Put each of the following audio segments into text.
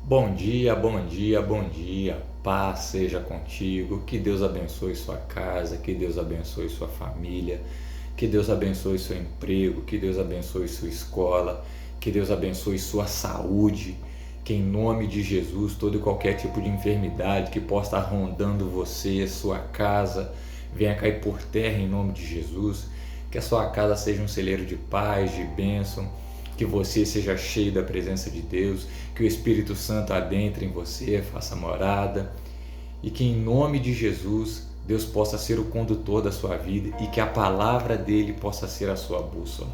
Bom dia, bom dia, bom dia. Paz seja contigo. Que Deus abençoe sua casa, que Deus abençoe sua família, que Deus abençoe seu emprego, que Deus abençoe sua escola, que Deus abençoe sua saúde. Que em nome de Jesus, todo e qualquer tipo de enfermidade que possa estar rondando você, sua casa, venha cair por terra em nome de Jesus. Que a sua casa seja um celeiro de paz, de bênção, que você seja cheio da presença de Deus, que o Espírito Santo adentre em você, faça morada, e que em nome de Jesus Deus possa ser o condutor da sua vida e que a palavra dele possa ser a sua bússola.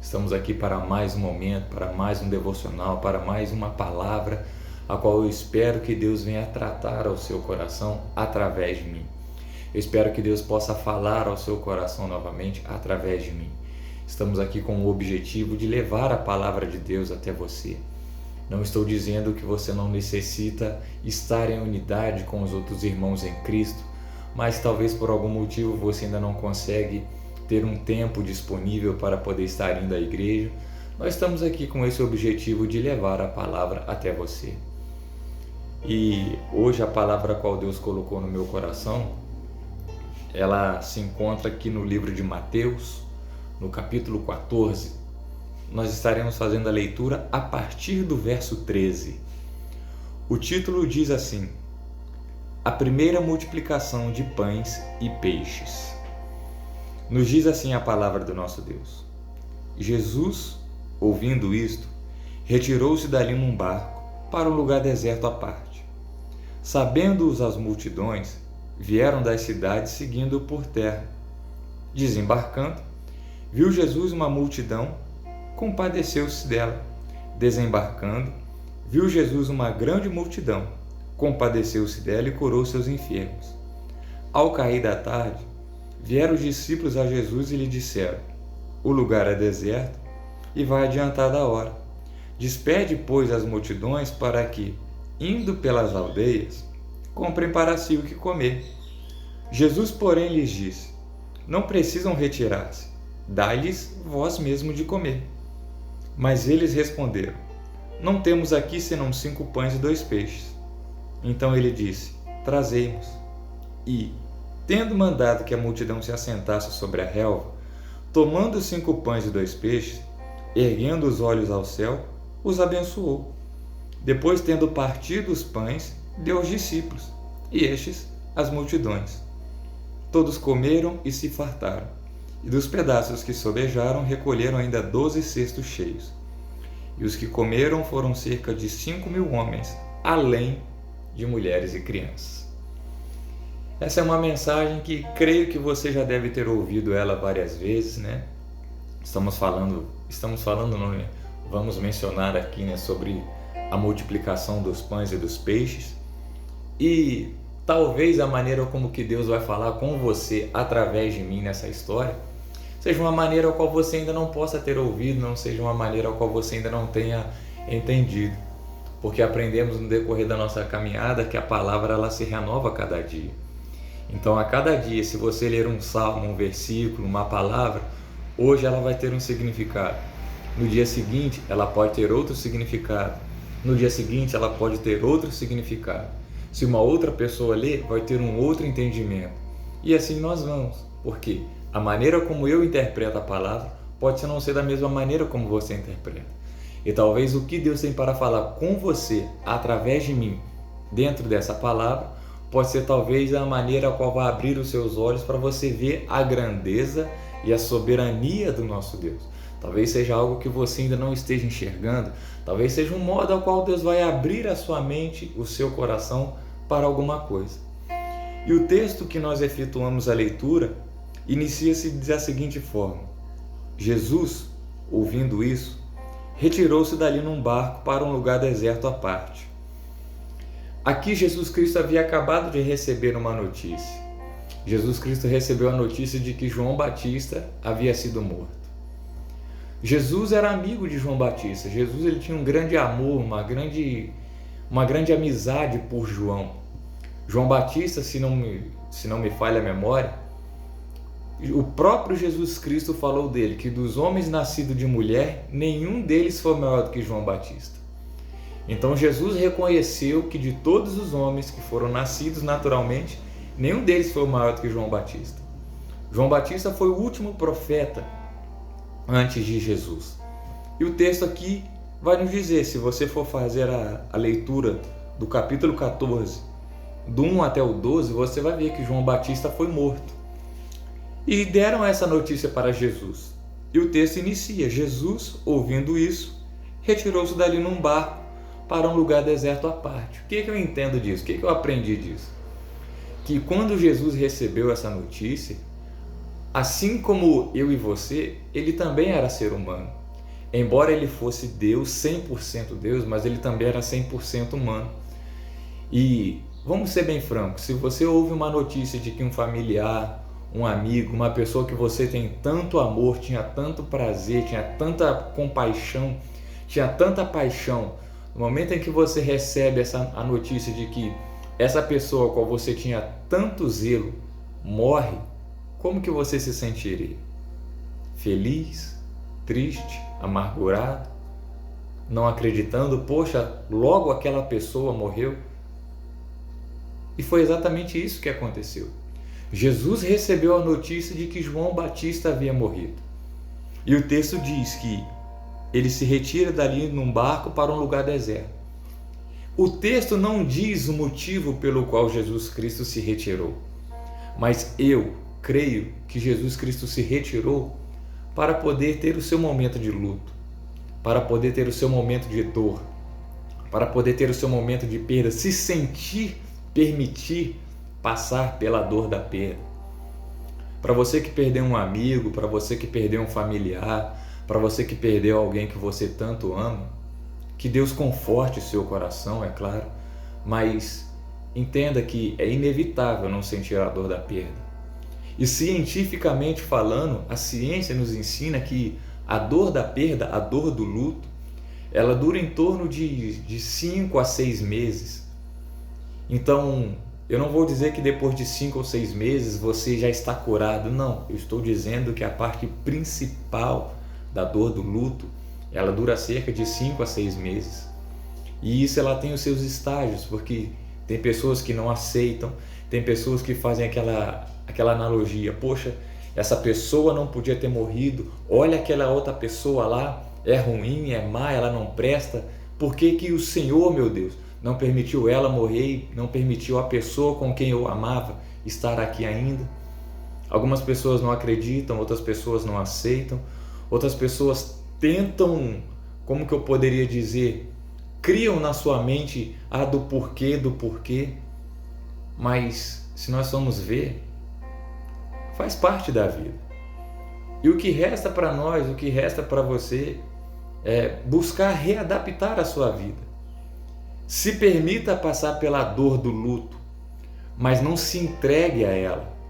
Estamos aqui para mais um momento, para mais um devocional, para mais uma palavra, a qual eu espero que Deus venha tratar ao seu coração através de mim. Eu espero que Deus possa falar ao seu coração novamente através de mim. Estamos aqui com o objetivo de levar a palavra de Deus até você. Não estou dizendo que você não necessita estar em unidade com os outros irmãos em Cristo, mas talvez por algum motivo você ainda não consegue ter um tempo disponível para poder estar indo à igreja. Nós estamos aqui com esse objetivo de levar a palavra até você. E hoje a palavra a qual Deus colocou no meu coração, ela se encontra aqui no livro de Mateus, no capítulo 14, nós estaremos fazendo a leitura a partir do verso 13. O título diz assim: A primeira multiplicação de pães e peixes. Nos diz assim a palavra do nosso Deus. Jesus, ouvindo isto, retirou-se dali num barco para um lugar deserto à parte. Sabendo-os as multidões, vieram das cidades seguindo-o por terra. Desembarcando, viu Jesus uma multidão, compadeceu-se dela. Desembarcando, viu Jesus uma grande multidão, compadeceu-se dela e curou seus enfermos. Ao cair da tarde, vieram os discípulos a Jesus e lhe disseram: O lugar é deserto e vai adiantada a hora. Despede, pois, as multidões para que, indo pelas aldeias, comprem para si o que comer. Jesus, porém, lhes disse: Não precisam retirar-se. Dai-lhes vós mesmo de comer. Mas eles responderam: Não temos aqui senão 5 pães e 2 peixes. Então ele disse: Trazei-mos. E, tendo mandado que a multidão se assentasse sobre a relva, tomando os 5 pães e 2 peixes, erguendo os olhos ao céu, os abençoou. Depois, tendo partido os pães, deu aos discípulos, e estes às multidões. Todos comeram e se fartaram. E dos pedaços que sobejaram, recolheram ainda 12 cestos cheios. E os que comeram foram cerca de 5.000 homens, além de mulheres e crianças. Essa é uma mensagem que creio que você já deve ter ouvido ela várias vezes, né? Estamos falando não, né? Vamos mencionar aqui, né, sobre a multiplicação dos pães e dos peixes. E talvez a maneira como que Deus vai falar com você através de mim nessa história seja uma maneira ao qual você ainda não possa ter ouvido, não seja uma maneira ao qual você ainda não tenha entendido. Porque aprendemos no decorrer da nossa caminhada que a palavra ela se renova a cada dia. Então a cada dia, se você ler um salmo, um versículo, uma palavra, hoje ela vai ter um significado. No dia seguinte, ela pode ter outro significado. No dia seguinte, ela pode ter outro significado. Se uma outra pessoa ler, vai ter um outro entendimento. E assim nós vamos. Por quê? A maneira como eu interpreto a palavra pode não ser da mesma maneira como você interpreta. E talvez o que Deus tem para falar com você, através de mim, dentro dessa palavra, pode ser talvez a maneira a qual vai abrir os seus olhos para você ver a grandeza e a soberania do nosso Deus. Talvez seja algo que você ainda não esteja enxergando, talvez seja um modo ao qual Deus vai abrir a sua mente, o seu coração para alguma coisa. E o texto que nós efetuamos a leitura inicia-se da seguinte forma: Jesus, ouvindo isso, retirou-se dali num barco para um lugar deserto à parte. Aqui Jesus Cristo havia acabado de receber uma notícia. Jesus Cristo recebeu a notícia de que João Batista havia sido morto. Jesus era amigo de João Batista. Jesus ele tinha um grande amor, uma grande amizade por João. João Batista, se não me falha a memória, o próprio Jesus Cristo falou dele, que dos homens nascidos de mulher, nenhum deles foi maior do que João Batista. Então Jesus reconheceu que de todos os homens que foram nascidos naturalmente, nenhum deles foi maior do que João Batista. João Batista foi o último profeta antes de Jesus. E o texto aqui vai nos dizer, se você for fazer a leitura do capítulo 14, do 1 até o 12, você vai ver que João Batista foi morto. E deram essa notícia para Jesus. E o texto inicia: Jesus, ouvindo isso, retirou-se dali num barco para um lugar deserto à parte. O que eu entendo disso? O que eu aprendi disso? Que quando Jesus recebeu essa notícia, assim como eu e você, ele também era ser humano. Embora ele fosse Deus, 100% Deus, mas ele também era 100% humano. E vamos ser bem francos, se você ouve uma notícia de que um familiar, um amigo, uma pessoa que você tem tanto amor, tinha tanto prazer, tinha tanta compaixão, tinha tanta paixão, no momento em que você recebe a notícia de que essa pessoa a qual você tinha tanto zelo morre, como que você se sentiria? Feliz? Triste? Amargurado? Não acreditando? Poxa, logo aquela pessoa morreu? E foi exatamente isso que aconteceu. Jesus recebeu a notícia de que João Batista havia morrido. E o texto diz que ele se retira dali num barco para um lugar deserto. O texto não diz o motivo pelo qual Jesus Cristo se retirou, mas eu creio que Jesus Cristo se retirou para poder ter o seu momento de luto, para poder ter o seu momento de dor, para poder ter o seu momento de perda, se sentir, permitir passar pela dor da perda. Para você que perdeu um amigo, para você que perdeu um familiar, para você que perdeu alguém que você tanto ama, que Deus conforte o seu coração, é claro, mas entenda que é inevitável não sentir a dor da perda. E cientificamente falando, a ciência nos ensina que a dor da perda, a dor do luto, ela dura em torno de 5 a 6 meses. Então, eu não vou dizer que depois de 5 ou 6 meses você já está curado, não. Eu estou dizendo que a parte principal da dor do luto, ela dura cerca de 5 a 6 meses. E isso ela tem os seus estágios, porque tem pessoas que não aceitam, tem pessoas que fazem aquela analogia: poxa, essa pessoa não podia ter morrido, olha aquela outra pessoa lá, é ruim, é má, ela não presta, por que que o Senhor, meu Deus, não permitiu ela morrer, não permitiu a pessoa com quem eu amava estar aqui ainda? Algumas pessoas não acreditam, outras pessoas não aceitam, outras pessoas tentam, como que eu poderia dizer, criam na sua mente do porquê, mas se nós formos ver, faz parte da vida. E o que resta para nós, o que resta para você é buscar readaptar a sua vida. Se permita passar pela dor do luto, mas não se entregue a ela.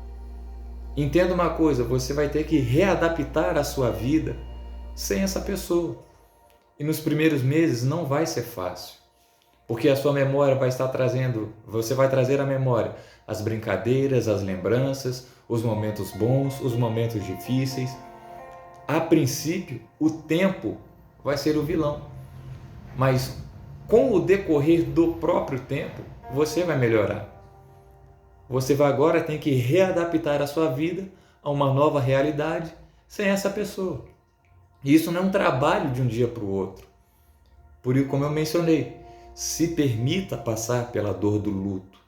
Entenda uma coisa, você vai ter que readaptar a sua vida sem essa pessoa. E nos primeiros meses não vai ser fácil, porque a sua memória vai estar trazendo, você vai trazer à memória as brincadeiras, as lembranças, os momentos bons, os momentos difíceis. A princípio, o tempo vai ser o vilão, mas com o decorrer do próprio tempo, você vai melhorar. Você vai agora ter que readaptar a sua vida a uma nova realidade sem essa pessoa. E isso não é um trabalho de um dia para o outro. Por isso, como eu mencionei, se permita passar pela dor do luto.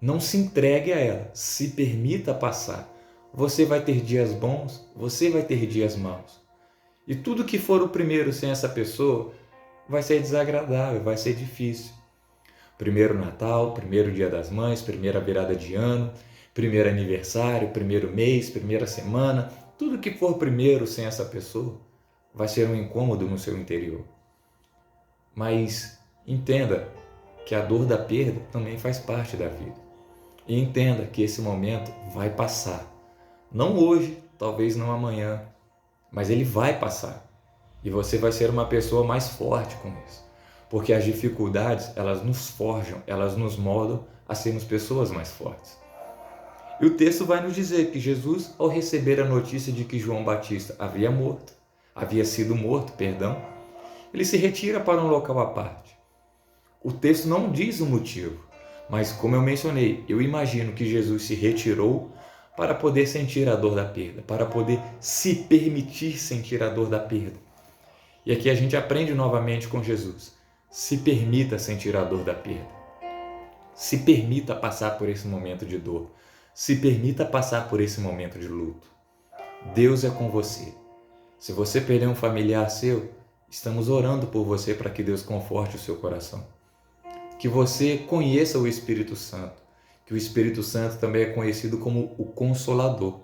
Não se entregue a ela, se permita passar. Você vai ter dias bons, você vai ter dias maus. E tudo que for o primeiro sem essa pessoa vai ser desagradável, vai ser difícil. Primeiro Natal, primeiro Dia das Mães, primeira virada de ano, primeiro aniversário, primeiro mês, primeira semana, tudo que for primeiro sem essa pessoa vai ser um incômodo no seu interior. Mas entenda que a dor da perda também faz parte da vida. E entenda que esse momento vai passar. Não hoje, talvez não amanhã, mas ele vai passar. E você vai ser uma pessoa mais forte com isso. Porque as dificuldades, elas nos forjam, elas nos moldam a sermos pessoas mais fortes. E o texto vai nos dizer que Jesus, ao receber a notícia de que João Batista havia sido morto, ele se retira para um local à parte. O texto não diz o motivo, mas como eu mencionei, eu imagino que Jesus se retirou para poder sentir a dor da perda, para poder se permitir sentir a dor da perda. E aqui a gente aprende novamente com Jesus. Se permita sentir a dor da perda. Se permita passar por esse momento de dor. Se permita passar por esse momento de luto. Deus é com você. Se você perder um familiar seu, estamos orando por você para que Deus conforte o seu coração. Que você conheça o Espírito Santo, que o Espírito Santo também é conhecido como o Consolador,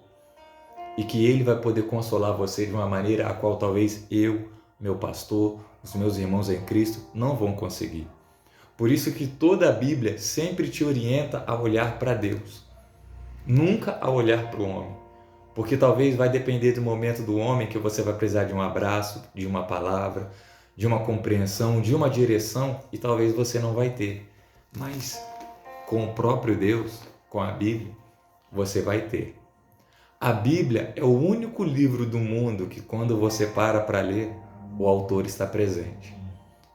e que ele vai poder consolar você de uma maneira a qual talvez eu, meu pastor, os meus irmãos em Cristo não vão conseguir. Por isso que toda a Bíblia sempre te orienta a olhar para Deus, nunca a olhar para o homem, porque talvez vai depender do momento do homem que você vai precisar de um abraço, de uma palavra, de uma compreensão, de uma direção, e talvez você não vai ter. Mas com o próprio Deus, com a Bíblia, você vai ter. A Bíblia é o único livro do mundo que quando você para ler, o autor está presente.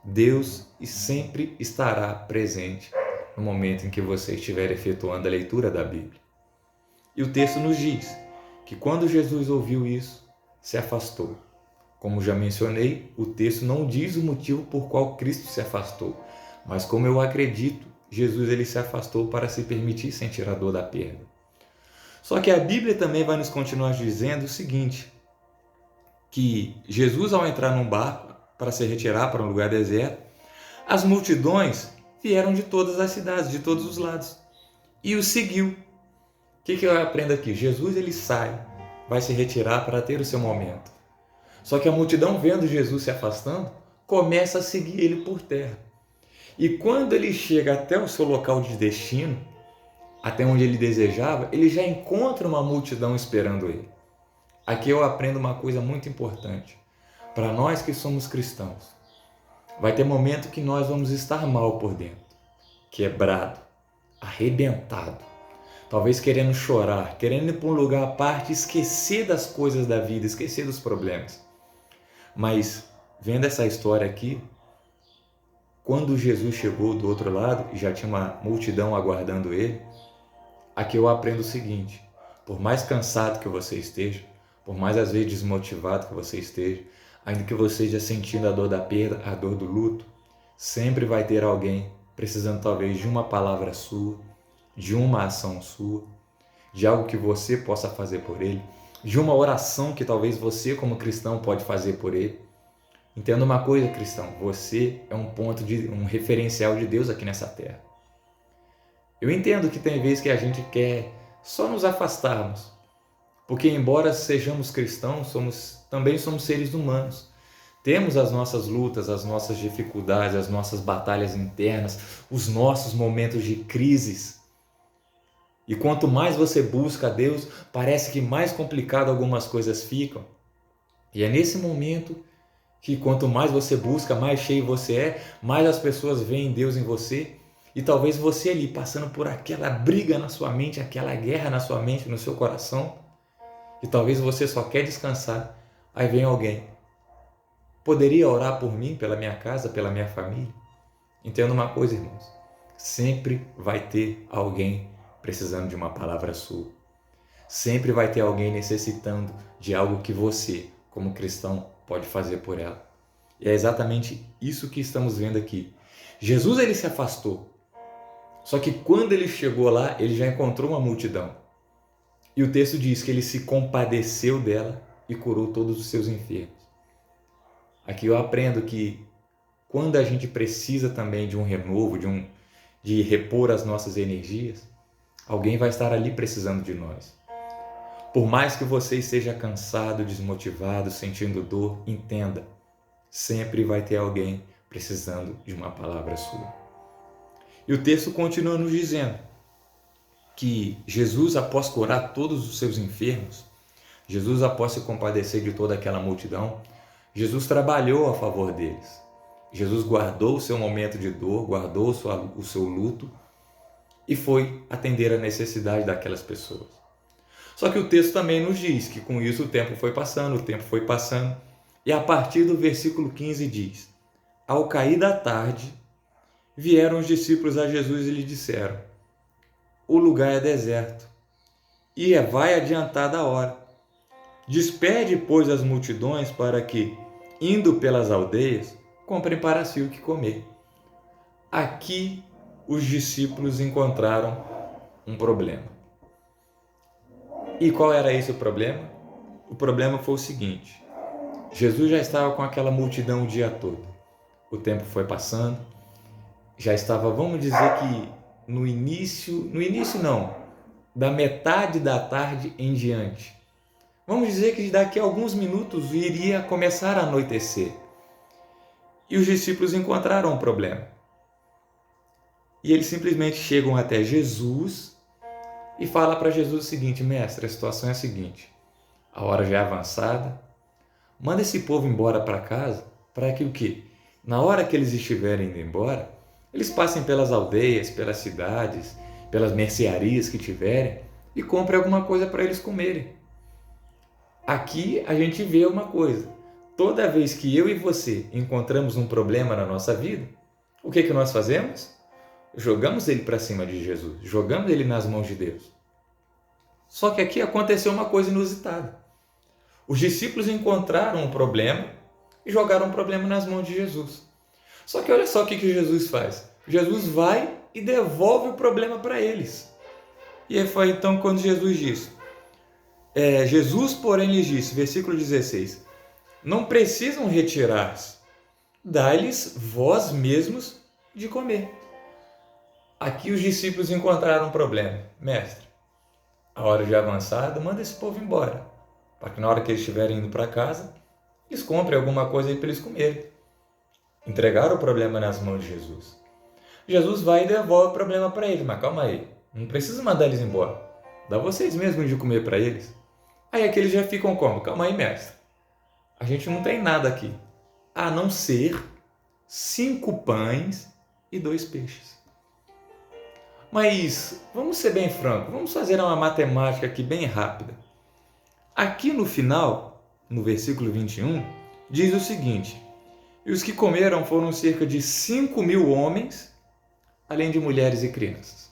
Deus sempre estará presente no momento em que você estiver efetuando a leitura da Bíblia. E o texto nos diz que quando Jesus ouviu isso, se afastou. Como já mencionei, o texto não diz o motivo por qual Cristo se afastou, mas como eu acredito, Jesus ele se afastou para se permitir sentir a dor da perda. Só que a Bíblia também vai nos continuar dizendo o seguinte, que Jesus ao entrar num barco para se retirar para um lugar deserto, as multidões vieram de todas as cidades, de todos os lados, e o seguiu. O que eu aprendo aqui? Jesus ele sai, vai se retirar para ter o seu momento. Só que a multidão, vendo Jesus se afastando, começa a seguir ele por terra. E quando ele chega até o seu local de destino, até onde ele desejava, ele já encontra uma multidão esperando ele. Aqui eu aprendo uma coisa muito importante. Para nós que somos cristãos, vai ter momento que nós vamos estar mal por dentro, quebrado, arrebentado, talvez querendo chorar, querendo ir para um lugar à parte, esquecer das coisas da vida, esquecer dos problemas. Mas, vendo essa história aqui, quando Jesus chegou do outro lado e já tinha uma multidão aguardando ele, aqui eu aprendo o seguinte, por mais cansado que você esteja, por mais às vezes desmotivado que você esteja, ainda que você esteja sentindo a dor da perda, a dor do luto, sempre vai ter alguém precisando talvez de uma palavra sua, de uma ação sua, de algo que você possa fazer por ele, de uma oração que talvez você como cristão pode fazer por ele. Entenda uma coisa, cristão, você é um referencial de Deus aqui nessa terra. Eu entendo que tem vezes que a gente quer só nos afastarmos, porque embora sejamos cristãos, também somos seres humanos. Temos as nossas lutas, as nossas dificuldades, as nossas batalhas internas, os nossos momentos de crises. E quanto mais você busca a Deus, parece que mais complicado algumas coisas ficam. E é nesse momento que quanto mais você busca, mais cheio você é, mais as pessoas veem Deus em você. E talvez você ali passando por aquela briga na sua mente, aquela guerra na sua mente, no seu coração, e talvez você só quer descansar, aí vem alguém. Poderia orar por mim, pela minha casa, pela minha família? Entenda uma coisa, irmãos, sempre vai ter alguém precisando de uma palavra sua. Sempre vai ter alguém necessitando de algo que você, como cristão, pode fazer por ela. E é exatamente isso que estamos vendo aqui. Jesus ele se afastou. Só que quando ele chegou lá, ele já encontrou uma multidão. E o texto diz que ele se compadeceu dela e curou todos os seus enfermos. Aqui eu aprendo que quando a gente precisa também de um renovo, de repor as nossas energias, alguém vai estar ali precisando de nós. Por mais que você esteja cansado, desmotivado, sentindo dor, entenda, sempre vai ter alguém precisando de uma palavra sua. E o texto continua nos dizendo que Jesus, após curar todos os seus enfermos, Jesus, após se compadecer de toda aquela multidão, Jesus trabalhou a favor deles. Jesus guardou o seu momento de dor, guardou o seu luto e foi atender a necessidade daquelas pessoas. Só que o texto também nos diz que com isso o tempo foi passando, e a partir do versículo 15 diz: ao cair da tarde, vieram os discípulos a Jesus e lhe disseram: o lugar é deserto e vai adiantada a hora. Despede, pois, as multidões para que, indo pelas aldeias, comprem para si o que comer. Aqui os discípulos encontraram um problema. E qual era esse o problema? O problema foi o seguinte: Jesus já estava com aquela multidão o dia todo. O tempo foi passando, já estava, vamos dizer que no início não, da metade da tarde em diante. Vamos dizer que daqui a alguns minutos iria começar a anoitecer. E os discípulos encontraram um problema. E eles simplesmente chegam até Jesus e falam para Jesus o seguinte: mestre, a situação é a seguinte, a hora já é avançada, manda esse povo embora para casa, para que o quê? Na hora que eles estiverem indo embora, eles passem pelas aldeias, pelas cidades, pelas mercearias que tiverem e comprem alguma coisa para eles comerem. Aqui a gente vê uma coisa: toda vez que eu e você encontramos um problema na nossa vida, o que nós fazemos? Jogamos ele para cima de Jesus, jogamos ele nas mãos de Deus. Só que aqui aconteceu uma coisa inusitada. Os discípulos encontraram um problema e jogaram o problema nas mãos de Jesus. Só que olha só o que Jesus faz. Jesus vai e devolve o problema para eles. E aí foi então quando Jesus disse, Jesus, porém, lhes disse, versículo 16, não precisam retirar-se, dai-lhes vós mesmos de comer. Aqui os discípulos encontraram um problema. Mestre, a hora já avançada, manda esse povo embora, para que na hora que eles estiverem indo para casa, eles comprem alguma coisa aí para eles comerem. Entregaram o problema nas mãos de Jesus. Jesus vai e devolve o problema para eles, mas calma aí, não precisa mandar eles embora, dá vocês mesmos de comer para eles. Aí aqueles já ficam como? Calma aí, mestre, a gente não tem nada aqui, a não ser 5 pães e 2 peixes. Mas vamos ser bem francos, vamos fazer uma matemática aqui bem rápida. Aqui no final, no versículo 21, diz o seguinte: e os que comeram foram cerca de 5.000 homens, além de mulheres e crianças.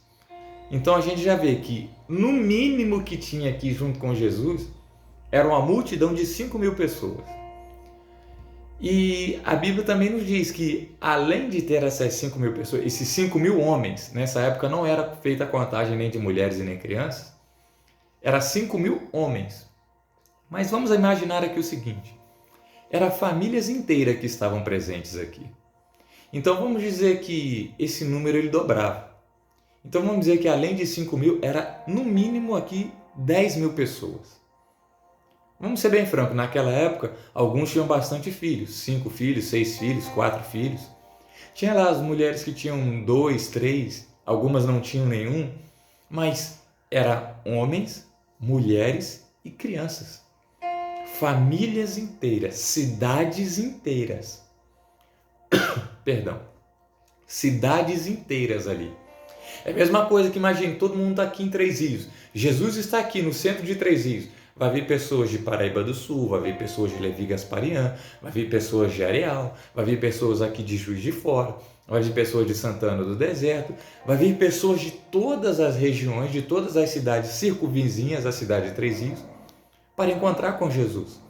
Então a gente já vê que no mínimo que tinha aqui junto com Jesus era uma multidão de 5.000 pessoas. E a Bíblia também nos diz que, além de ter essas 5.000 pessoas, esses 5.000 homens, nessa época não era feita a contagem nem de mulheres e nem crianças, era 5.000 homens. Mas vamos imaginar aqui o seguinte, eram famílias inteiras que estavam presentes aqui. Então vamos dizer que esse número ele dobrava. Então vamos dizer que além de 5.000, era no mínimo aqui 10.000 pessoas. Vamos ser bem francos, naquela época, alguns tinham bastante filhos, 5 filhos, 6 filhos, 4 filhos. Tinha lá as mulheres que tinham 2, 3, algumas não tinham nenhum, mas eram homens, mulheres e crianças. Famílias inteiras, cidades inteiras. Perdão, cidades inteiras ali. É a mesma coisa que imagine, todo mundo está aqui em Três Rios. Jesus está aqui no centro de Três Rios. Vai vir pessoas de Paraíba do Sul, vai vir pessoas de Levi Gasparian, vai vir pessoas de Areal, vai vir pessoas aqui de Juiz de Fora, vai vir pessoas de Santana do Deserto, vai vir pessoas de todas as regiões, de todas as cidades circunvizinhas à cidade de Três Rios, para encontrar com Jesus.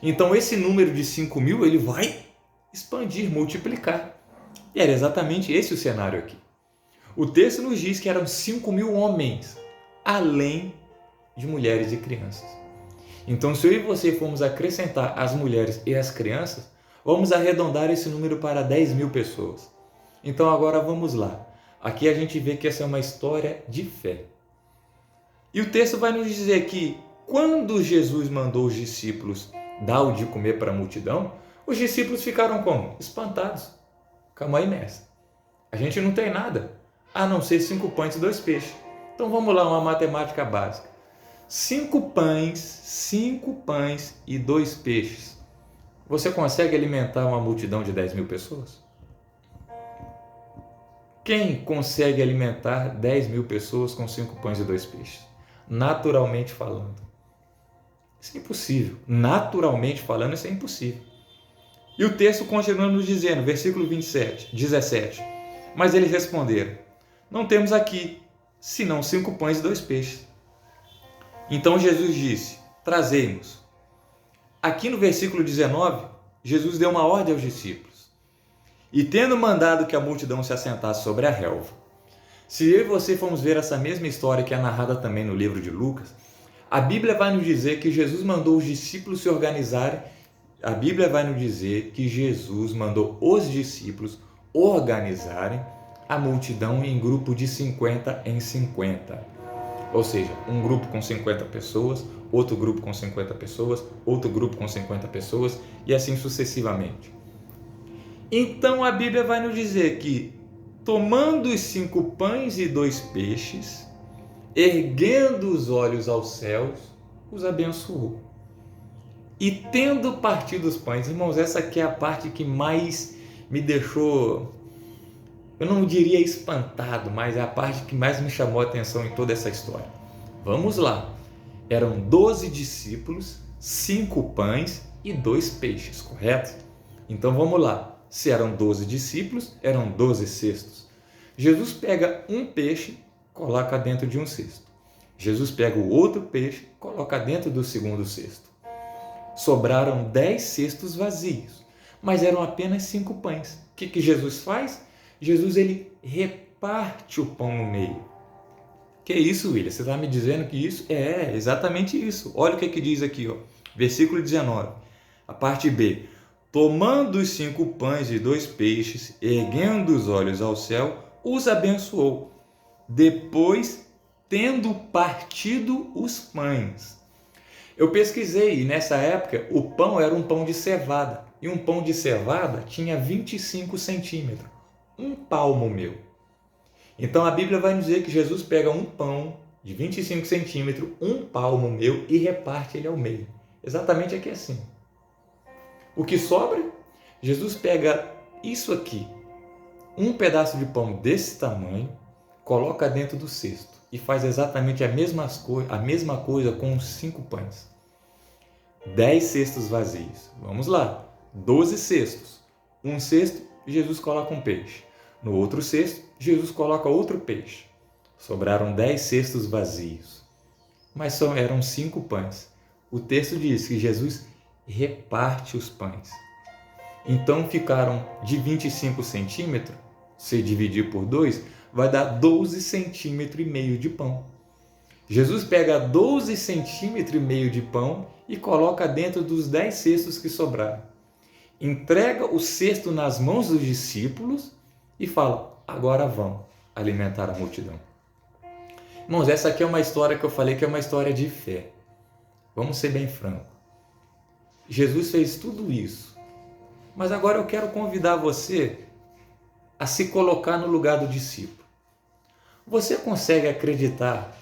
Então esse número de 5.000 ele vai expandir, multiplicar. E era exatamente esse o cenário aqui. O texto nos diz que eram 5.000 homens, além de mulheres e crianças. Então, se eu e você formos acrescentar as mulheres e as crianças, vamos arredondar esse número para 10.000 pessoas. Então, agora vamos lá. Aqui a gente vê que essa é uma história de fé. E o texto vai nos dizer que quando Jesus mandou os discípulos dar o de comer para a multidão, os discípulos ficaram como? Espantados. Calma aí, mestre. A gente não tem nada, a não ser 5 pães e 2 peixes. Então vamos lá, uma matemática básica. 5 pães e 2 peixes. Você consegue alimentar uma multidão de 10.000 pessoas? Quem consegue alimentar 10.000 pessoas com 5 pães e 2 peixes? Naturalmente falando. Isso é impossível. Naturalmente falando, isso é impossível. E o texto continua nos dizendo, versículo 17. Mas eles responderam: não temos aqui, senão 5 pães e 2 peixes. Então Jesus disse: trazei-nos. Aqui no versículo 19, Jesus deu uma ordem aos discípulos. E tendo mandado que a multidão se assentasse sobre a relva. Se eu e você formos ver essa mesma história que é narrada também no livro de Lucas, a Bíblia vai nos dizer que Jesus mandou os discípulos se organizarem. A Bíblia vai nos dizer que Jesus mandou os discípulos organizarem a multidão em grupo de 50 em 50. Ou seja, um grupo com 50 pessoas, outro grupo com 50 pessoas, outro grupo com 50 pessoas e assim sucessivamente. Então a Bíblia vai nos dizer que, tomando os 5 pães e 2 peixes, erguendo os olhos aos céus, os abençoou. E tendo partido os pães, irmãos, essa aqui é a parte que mais me deixou, eu não diria espantado, mas é a parte que mais me chamou a atenção em toda essa história. Vamos lá. Eram 12 discípulos, 5 pães e 2 peixes, correto? Então vamos lá. Se eram 12 discípulos, eram 12 cestos. Jesus pega um peixe, coloca dentro de um cesto. Jesus pega o outro peixe, coloca dentro do segundo cesto. Sobraram 10 cestos vazios, mas eram apenas 5 pães. O que Jesus faz? Jesus ele reparte o pão no meio. Que isso, William? Você está me dizendo que isso? É exatamente isso. Olha o que diz aqui, ó. Versículo 19, a parte B. Tomando os 5 pães e 2 peixes, erguendo os olhos ao céu, os abençoou. Depois, tendo partido os pães. Eu pesquisei e nessa época o pão era um pão de cevada. E um pão de cevada tinha 25 centímetros. Um palmo meu. Então a Bíblia vai dizer que Jesus pega um pão de 25 centímetros, um palmo meu, e reparte ele ao meio. Exatamente aqui assim. O que sobra? Jesus pega isso aqui, um pedaço de pão desse tamanho, coloca dentro do cesto e faz exatamente a mesma coisa com os 5 pães. 10 cestos vazios. Vamos lá. 12 cestos. Um cesto, Jesus coloca um peixe. No outro cesto, Jesus coloca outro peixe. Sobraram 10 cestos vazios. Mas eram 5 pães. O texto diz que Jesus reparte os pães. Então ficaram de 25 centímetros, se dividir por 2, vai dar 12 centímetros e meio de pão. Jesus pega 12 centímetros e meio de pão e coloca dentro dos 10 cestos que sobraram. Entrega o cesto nas mãos dos discípulos e fala: agora vão alimentar a multidão. Irmãos, essa aqui é uma história que eu falei que é uma história de fé. Vamos ser bem francos. Jesus fez tudo isso. Mas agora eu quero convidar você a se colocar no lugar do discípulo. Você consegue acreditar?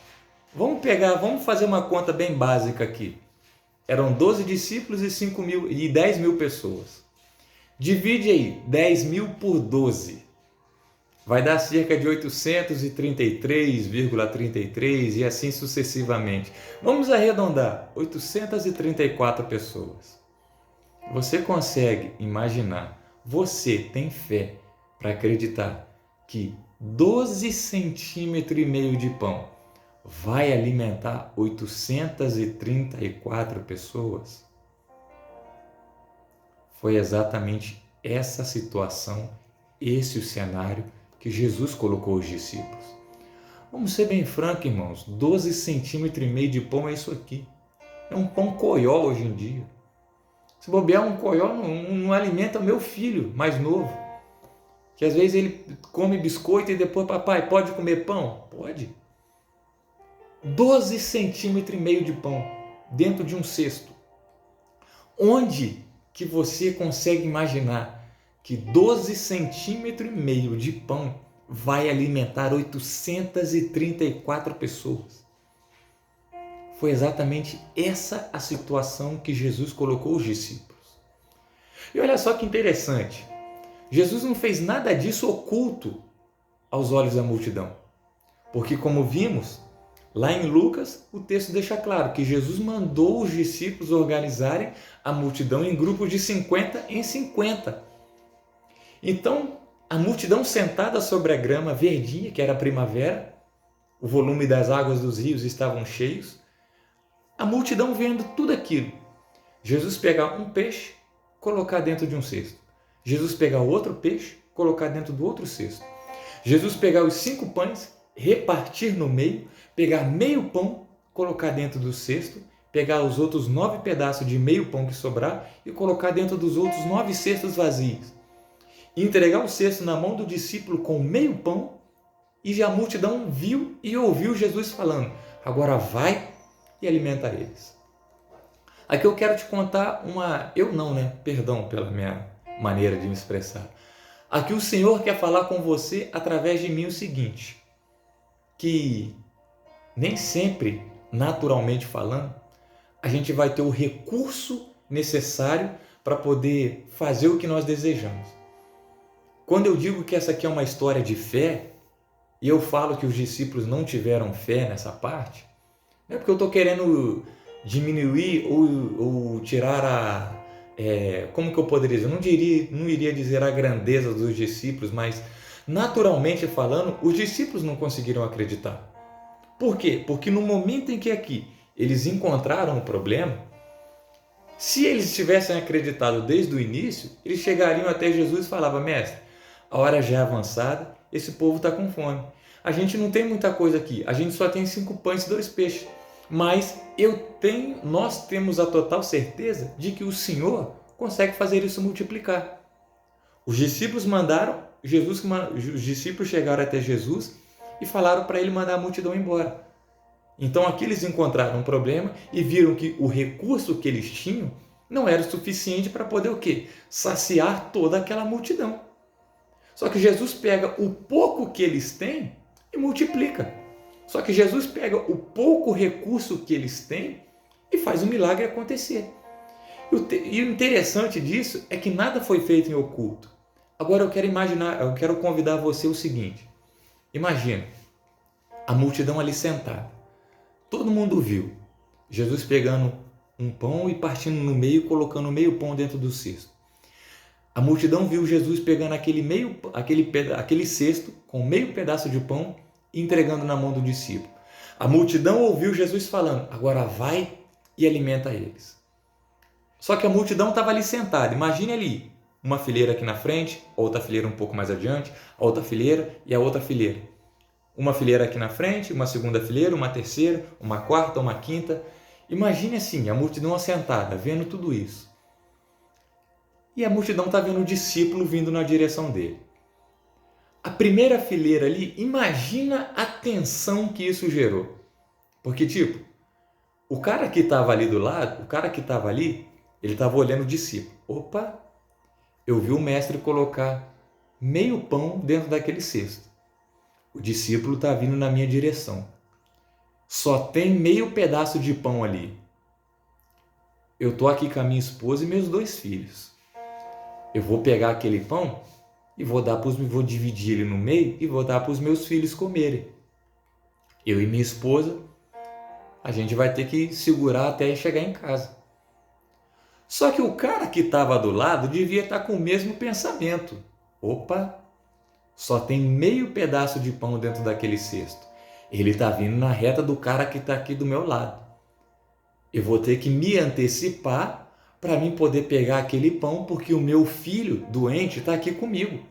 Vamos fazer uma conta bem básica aqui. Eram 12 discípulos e 10 mil pessoas. Divide aí 10 mil por 12. Vai dar cerca de 833,33 e assim sucessivamente. Vamos arredondar, 834 pessoas. Você consegue imaginar, você tem fé para acreditar que 12 centímetros e meio de pão vai alimentar 834 pessoas? Foi exatamente essa situação, esse o cenário que Jesus colocou os discípulos. Vamos ser bem francos, irmãos, 12 centímetros e meio de pão é isso aqui. É um pão coió hoje em dia. Se bobear um coió, não alimenta meu filho mais novo. Que às vezes ele come biscoito e depois, papai, pode comer pão? Pode. 12 centímetros e meio de pão dentro de um cesto. Onde que você consegue imaginar que 12 centímetros e meio de pão vai alimentar 834 pessoas? Foi exatamente essa a situação que Jesus colocou os discípulos. E olha só que interessante. Jesus não fez nada disso oculto aos olhos da multidão. Porque, como vimos, Lá em Lucas, o texto deixa claro que Jesus mandou os discípulos organizarem a multidão em grupos de 50 em 50. Então, a multidão sentada sobre a grama verdinha, que era a primavera, o volume das águas dos rios estavam cheios, a multidão vendo tudo aquilo. Jesus pegar um peixe, colocar dentro de um cesto. Jesus pegar outro peixe, colocar dentro do outro cesto. Jesus pegar os 5 pães, repartir no meio, pegar meio pão, colocar dentro do cesto, pegar os outros 9 pedaços de meio pão que sobrar e colocar dentro dos outros 9 cestos vazios. Entregar o cesto na mão do discípulo com meio pão, e a multidão viu e ouviu Jesus falando: agora vai e alimenta eles. Aqui eu quero te contar perdão pela minha maneira de me expressar. Aqui o Senhor quer falar com você através de mim o seguinte, que nem sempre, naturalmente falando, a gente vai ter o recurso necessário para poder fazer o que nós desejamos. Quando eu digo que essa aqui é uma história de fé, e eu falo que os discípulos não tiveram fé nessa parte, não é porque eu estou querendo diminuir ou tirar como que eu poderia dizer? Eu não iria dizer a grandeza dos discípulos, mas naturalmente falando, os discípulos não conseguiram acreditar. Por quê? Porque no momento em que aqui eles encontraram o problema, se eles tivessem acreditado desde o início, eles chegariam até Jesus e falavam: mestre, a hora já é avançada, esse povo está com fome. A gente não tem muita coisa aqui, a gente só tem 5 pães e 2 peixes. Mas nós temos a total certeza de que o Senhor consegue fazer isso multiplicar. Os discípulos os discípulos chegaram até Jesus e falaram para ele mandar a multidão embora. Então aqui eles encontraram um problema e viram que o recurso que eles tinham não era o suficiente para poder o quê? Saciar toda aquela multidão. Só que Jesus pega o pouco que eles têm e multiplica. Só que Jesus pega o pouco recurso que eles têm e faz o milagre acontecer. E o interessante disso é que nada foi feito em oculto. Agora eu quero convidar você o seguinte. Imagina, a multidão ali sentada. Todo mundo viu. Jesus pegando um pão e partindo no meio e colocando meio pão dentro do cesto. A multidão viu Jesus pegando aquele cesto com meio pedaço de pão e entregando na mão do discípulo. A multidão ouviu Jesus falando: agora vai e alimenta eles. Só que a multidão estava ali sentada. Imagine ali, uma fileira aqui na frente, outra fileira um pouco mais adiante, a outra fileira e a outra fileira. Uma fileira aqui na frente, uma segunda fileira, uma terceira, uma quarta, uma quinta. Imagine assim, a multidão assentada, vendo tudo isso. E a multidão está vendo o discípulo vindo na direção dele. A primeira fileira ali, imagina a tensão que isso gerou. Porque, o cara que estava ali do lado, ele estava olhando o discípulo. Opa, eu vi o mestre colocar meio pão dentro daquele cesto. O discípulo está vindo na minha direção. Só tem meio pedaço de pão ali. Eu estou aqui com a minha esposa e meus 2 filhos. Eu vou pegar aquele pão e vou dividir ele no meio e vou dar para os meus filhos comerem. Eu e minha esposa, a gente vai ter que segurar até chegar em casa. Só que o cara que estava do lado devia estar com o mesmo pensamento. Opa, só tem meio pedaço de pão dentro daquele cesto. Ele está vindo na reta do cara que está aqui do meu lado. Eu vou ter que me antecipar para mim poder pegar aquele pão, porque o meu filho doente está aqui comigo.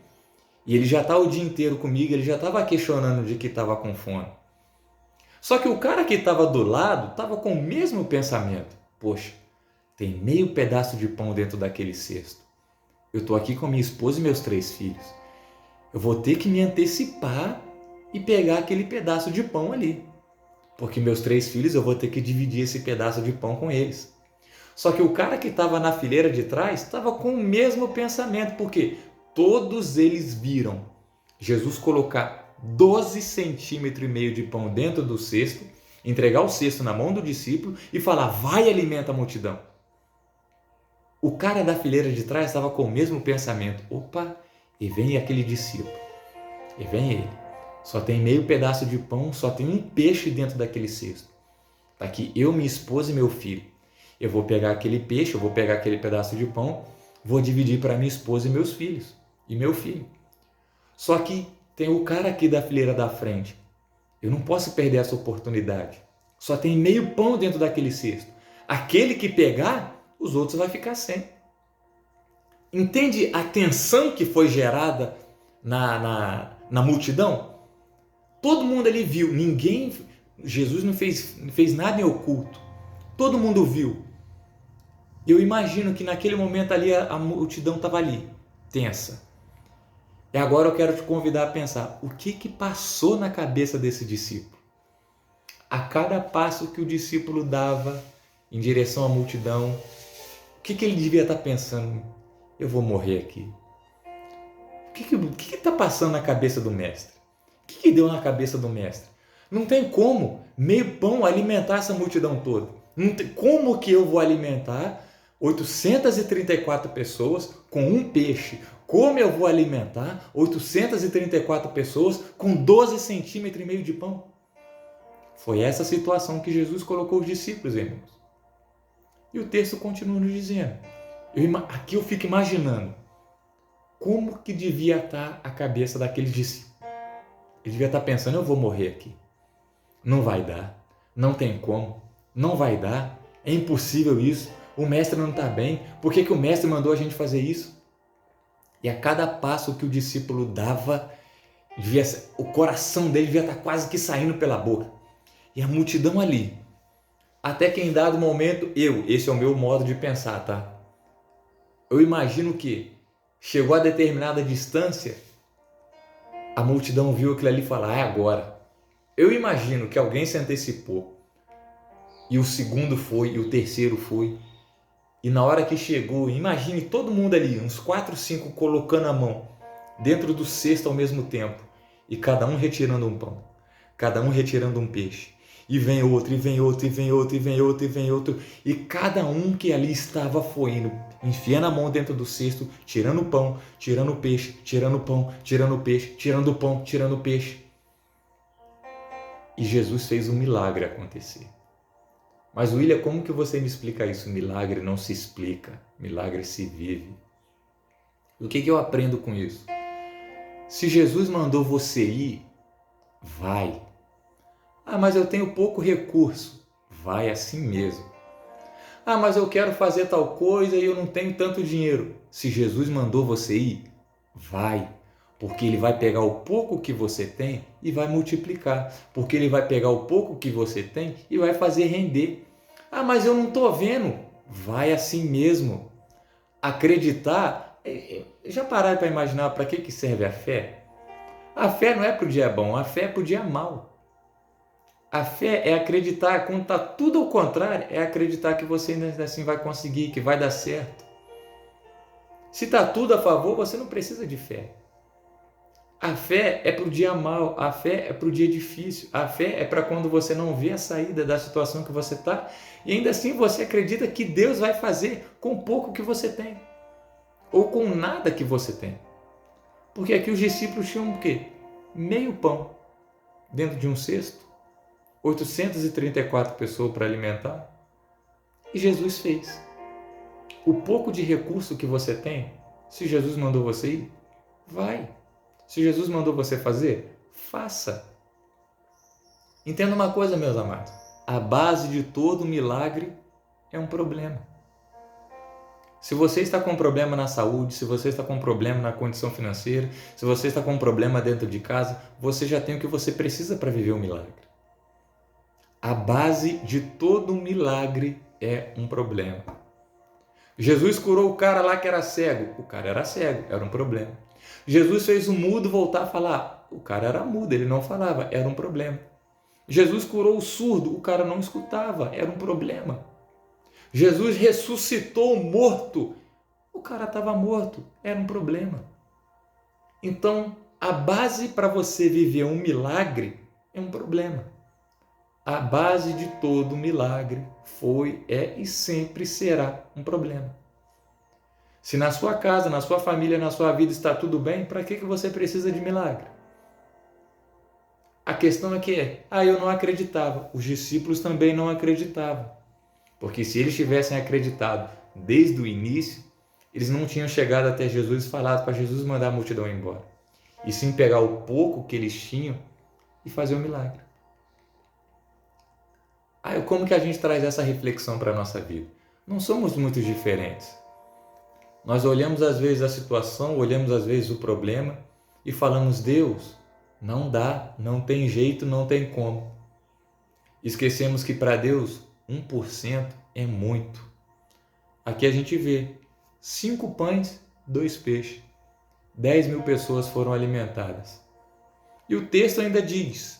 E ele já está o dia inteiro comigo, ele já estava questionando de que estava com fome. Só que o cara que estava do lado estava com o mesmo pensamento. Poxa, tem meio pedaço de pão dentro daquele cesto. Eu estou aqui com minha esposa e meus 3 filhos. Eu vou ter que me antecipar e pegar aquele pedaço de pão ali. Porque meus 3 filhos eu vou ter que dividir esse pedaço de pão com eles. Só que o cara que estava na fileira de trás estava com o mesmo pensamento, porque todos eles viram Jesus colocar 12,5 centímetros de pão dentro do cesto, entregar o cesto na mão do discípulo e falar: vai e alimenta a multidão. O cara da fileira de trás estava com o mesmo pensamento. Opa, e vem aquele discípulo. E vem ele. Só tem meio pedaço de pão, só tem um peixe dentro daquele cesto. Está aqui eu, minha esposa e meu filho. Eu vou pegar aquele peixe, eu vou pegar aquele pedaço de pão, vou dividir para minha esposa e meus filhos, e meu filho. Só que tem o cara aqui da fileira da frente. Eu não posso perder essa oportunidade. Só tem meio pão dentro daquele cesto. Aquele que pegar, os outros vai ficar sem. Entende a tensão que foi gerada na multidão? Todo mundo ali viu, Jesus não fez nada em oculto. Todo mundo viu. Eu imagino que naquele momento ali a multidão estava ali, tensa. E agora eu quero te convidar a pensar, o que passou na cabeça desse discípulo? A cada passo que o discípulo dava em direção à multidão, o que ele devia estar pensando? Eu vou morrer aqui. O que está passando na cabeça do mestre? O que deu na cabeça do mestre? Não tem como meio pão alimentar essa multidão toda. Não tem como que eu vou alimentar 834 pessoas com um peixe? Como eu vou alimentar 834 pessoas com 12 centímetros e meio de pão? Foi essa situação que Jesus colocou os discípulos, irmãos. E o texto continua nos dizendo. Aqui eu fico imaginando como que devia estar a cabeça daquele discípulo. Ele devia estar pensando, eu vou morrer aqui. Não vai dar. Não tem como. Não vai dar. É impossível isso. O mestre não está bem. Por que o mestre mandou a gente fazer isso? E a cada passo que o discípulo dava, o coração dele devia estar quase que saindo pela boca. E a multidão ali. Até que em dado momento, esse é o meu modo de pensar, tá? Eu imagino que chegou a determinada distância, a multidão viu aquilo ali e falou, é agora. Eu imagino que alguém se antecipou. E o segundo foi, e o terceiro foi. E na hora que chegou, imagine todo mundo ali, uns 4, 5 colocando a mão dentro do cesto ao mesmo tempo. E cada um retirando um pão. Cada um retirando um peixe. E vem outro, e vem outro, e vem outro, e vem outro, e vem outro. E cada um que ali estava foi indo, enfiando a mão dentro do cesto, tirando o pão, tirando o peixe, tirando o pão, tirando o peixe, tirando o pão, tirando o peixe. E Jesus fez um milagre acontecer. Mas William, como que você me explica isso? Milagre não se explica, milagre se vive. O que eu aprendo com isso? Se Jesus mandou você ir, vai. Ah, mas eu tenho pouco recurso. Vai assim mesmo. Ah, mas eu quero fazer tal coisa e eu não tenho tanto dinheiro. Se Jesus mandou você ir, vai. Porque Ele vai pegar o pouco que você tem e vai multiplicar. Porque Ele vai pegar o pouco que você tem e vai fazer render. Ah, mas eu não estou vendo. Vai assim mesmo. Acreditar. Já pararam para imaginar para que serve a fé? A fé não é para o dia bom, a fé é para o dia mau. A fé é acreditar, quando está tudo ao contrário, é acreditar que você ainda assim vai conseguir, que vai dar certo. Se está tudo a favor, você não precisa de fé. A fé é para o dia mau, a fé é para o dia difícil, a fé é para quando você não vê a saída da situação que você está e ainda assim você acredita que Deus vai fazer com pouco que você tem ou com nada que você tem. Porque aqui os discípulos tinham o quê? Meio pão dentro de um cesto. 834 pessoas para alimentar. E Jesus fez. O pouco de recurso que você tem, se Jesus mandou você ir, vai. Se Jesus mandou você fazer, faça. Entenda uma coisa, meus amados. A base de todo milagre é um problema. Se você está com um problema na saúde, se você está com um problema na condição financeira, se você está com um problema dentro de casa, você já tem o que você precisa para viver um milagre. A base de todo milagre é um problema. Jesus curou o cara lá que era cego. O cara era cego, era um problema. Jesus fez o mudo voltar a falar. O cara era mudo, ele não falava, era um problema. Jesus curou o surdo, o cara não escutava, era um problema. Jesus ressuscitou o morto, o cara estava morto, era um problema. Então, a base para você viver um milagre é um problema. A base de todo milagre foi, é e sempre será um problema. Se na sua casa, na sua família, na sua vida está tudo bem, para que você precisa de milagre? A questão é que eu não acreditava. Os discípulos também não acreditavam. Porque se eles tivessem acreditado desde o início, eles não tinham chegado até Jesus e falado para Jesus mandar a multidão embora. E sim pegar o pouco que eles tinham e fazer o milagre. Como que a gente traz essa reflexão para a nossa vida? Não somos muito diferentes. Nós olhamos às vezes a situação, olhamos às vezes o problema e falamos: Deus, não dá, não tem jeito, não tem como. Esquecemos que para Deus 1% é muito. Aqui a gente vê 5 pães, 2 peixes. 10.000 pessoas foram alimentadas. E o texto ainda diz,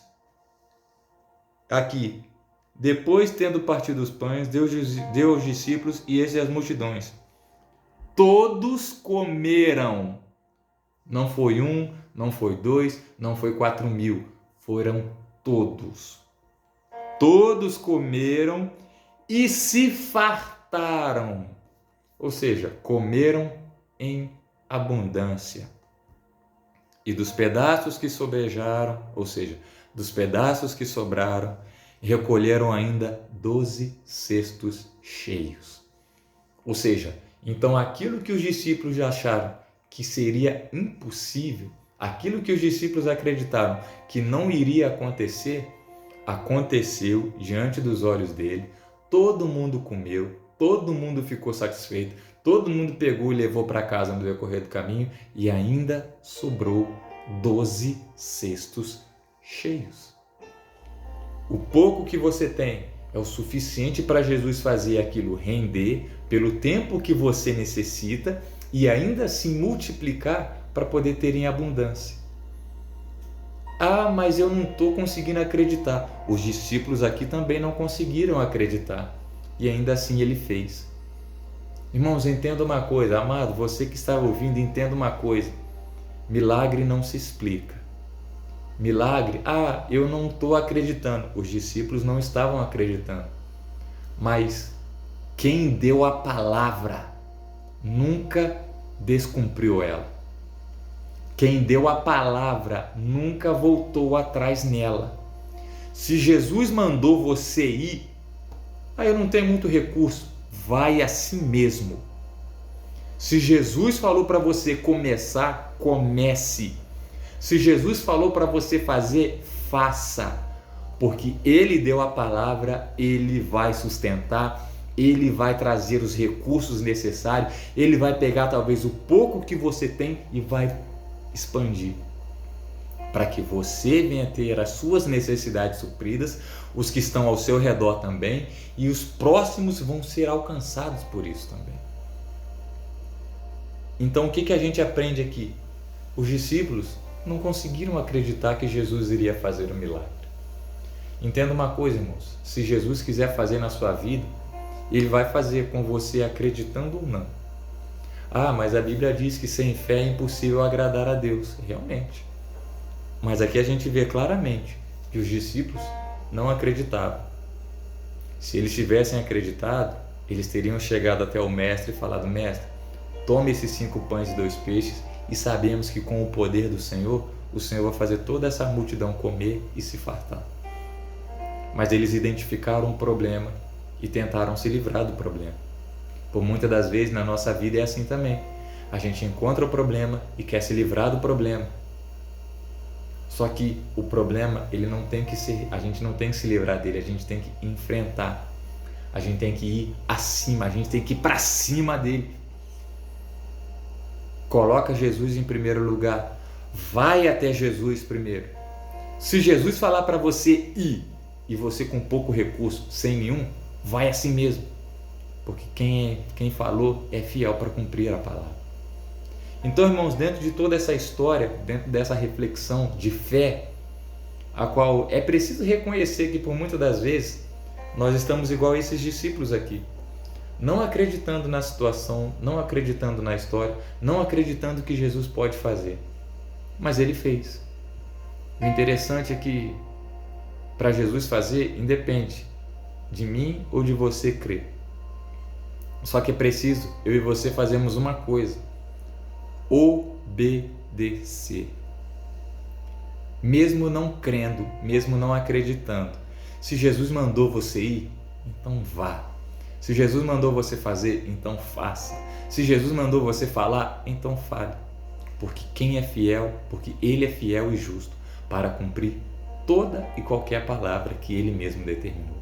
aqui, depois tendo partido os pães, deu aos discípulos e esses às multidões. Todos comeram. Não foi 1, não foi 2, não foi 4.000. Foram todos. Todos comeram e se fartaram. Ou seja, comeram em abundância. E dos pedaços que sobrejaram, ou seja, dos pedaços que sobraram, recolheram ainda 12 cestos cheios. Ou seja, então aquilo que os discípulos acharam que seria impossível, aquilo que os discípulos acreditaram que não iria acontecer, aconteceu diante dos olhos dele. Todo mundo comeu, todo mundo ficou satisfeito, todo mundo pegou e levou para casa no decorrer do caminho e ainda sobrou 12 cestos cheios. O pouco que você tem é o suficiente para Jesus fazer aquilo render pelo tempo que você necessita e ainda assim multiplicar para poder ter em abundância. Mas eu não estou conseguindo acreditar. Os discípulos aqui também não conseguiram acreditar. E ainda assim ele fez. Irmãos, entenda uma coisa. Amado, você que está ouvindo, entenda uma coisa. Milagre não se explica. Milagre, eu não estou acreditando. Os discípulos não estavam acreditando. Mas quem deu a palavra nunca descumpriu ela. Quem deu a palavra nunca voltou atrás nela. Se Jesus mandou você ir, eu não tenho muito recurso, vai assim mesmo. Se Jesus falou para você começar, comece. Se Jesus falou para você fazer, faça. Porque Ele deu a palavra, Ele vai sustentar, Ele vai trazer os recursos necessários, Ele vai pegar talvez o pouco que você tem e vai expandir. Para que você venha ter as suas necessidades supridas, os que estão ao seu redor também, e os próximos vão ser alcançados por isso também. Então o que a gente aprende aqui? Os discípulos não conseguiram acreditar que Jesus iria fazer o milagre. Entenda uma coisa, irmãos, se Jesus quiser fazer na sua vida, Ele vai fazer com você acreditando ou não. Mas a Bíblia diz que sem fé é impossível agradar a Deus. Realmente. Mas aqui a gente vê claramente que os discípulos não acreditavam. Se eles tivessem acreditado, eles teriam chegado até o mestre e falado: Mestre, tome esses 5 pães e 2 peixes e sabemos que com o poder do Senhor, o Senhor vai fazer toda essa multidão comer e se fartar. Mas eles identificaram um problema e tentaram se livrar do problema. Por muitas das vezes na nossa vida é assim também. A gente encontra o problema e quer se livrar do problema. Só que o problema, a gente não tem que se livrar dele, a gente tem que enfrentar. A gente tem que ir acima, a gente tem que ir para cima dele. Coloca Jesus em primeiro lugar. Vai até Jesus primeiro. Se Jesus falar para você ir e você com pouco recurso, sem nenhum, vai assim mesmo. Porque quem falou é fiel para cumprir a palavra. Então, irmãos, dentro de toda essa história, dentro dessa reflexão de fé, a qual é preciso reconhecer que por muitas das vezes nós estamos igual a esses discípulos aqui, não acreditando na situação, não acreditando na história, não acreditando que Jesus pode fazer. Mas Ele fez. O interessante é que para Jesus fazer, independe de mim ou de você crer. Só que é preciso eu e você fazermos uma coisa: obedecer. mesmo não crendo, mesmo não acreditando. Se Jesus mandou você ir, então vá. Se Jesus mandou você fazer, então faça. Se Jesus mandou você falar, então fale. Porque quem é fiel, porque Ele é fiel e justo para cumprir toda e qualquer palavra que Ele mesmo determinou.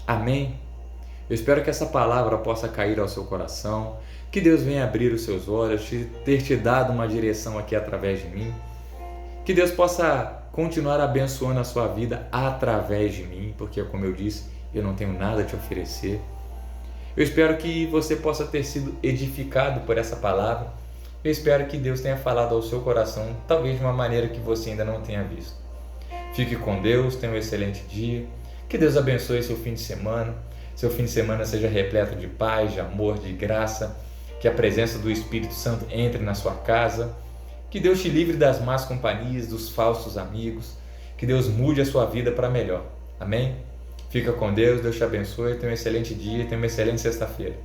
Amém? Eu espero que essa palavra possa cair ao seu coração, que Deus venha abrir os seus olhos, ter te dado uma direção aqui através de mim, que Deus possa continuar abençoando a sua vida através de mim, porque, como eu disse, eu não tenho nada a te oferecer. Eu espero que você possa ter sido edificado por essa palavra. Eu espero que Deus tenha falado ao seu coração, talvez de uma maneira que você ainda não tenha visto. Fique com Deus, tenha um excelente dia. Que Deus abençoe seu fim de semana. Seu fim de semana seja repleto de paz, de amor, de graça. Que a presença do Espírito Santo entre na sua casa. Que Deus te livre das más companhias, dos falsos amigos. Que Deus mude a sua vida para melhor. Amém? Fica com Deus, Deus te abençoe, tenha um excelente dia, tenha uma excelente sexta-feira.